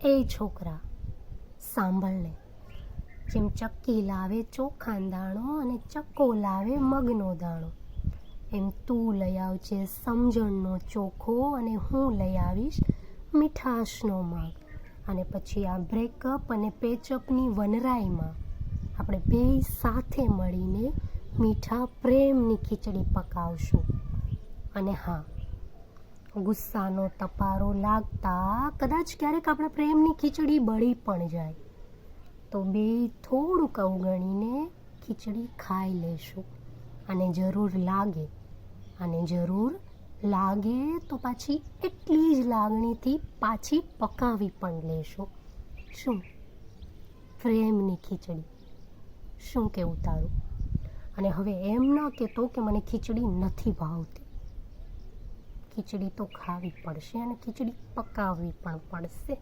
એ છોકરા સાંભળને, જેમ ચક્કી લાવે ચોખાનો દાણો અને ચક્કો લાવે મગનો દાણો, એમ તું લઈ આવજે સમજણનો ચોખો અને હું લઈ આવીશ મીઠાશનો મગ. અને પછી આ બ્રેકઅપ અને પેચઅપની વનરાઈમાં આપણે બેય સાથે મળીને મીઠા પ્રેમની ખીચડી પકાવશું. અને હા, ગુસ્સાનો તપારો લાગતા કદાચ ક્યારેક આપણા પ્રેમની ખીચડી બળી પણ જાય, તો બેય થોડુંક અવગણીને ખીચડી ખાઈ લેશું. અને જરૂર લાગે તો પાછી એટલી જ લાગણીથી પાછી પકાવી પણ લેશું. શું પ્રેમની ખીચડી, શું કહેવું તારું? અને હવે એમ ન કહેતો કે મને ખીચડી નથી ભાવતી. ખીચડી તો ખાવી પડશે અને ખીચડી પકાવવી પણ પડશે.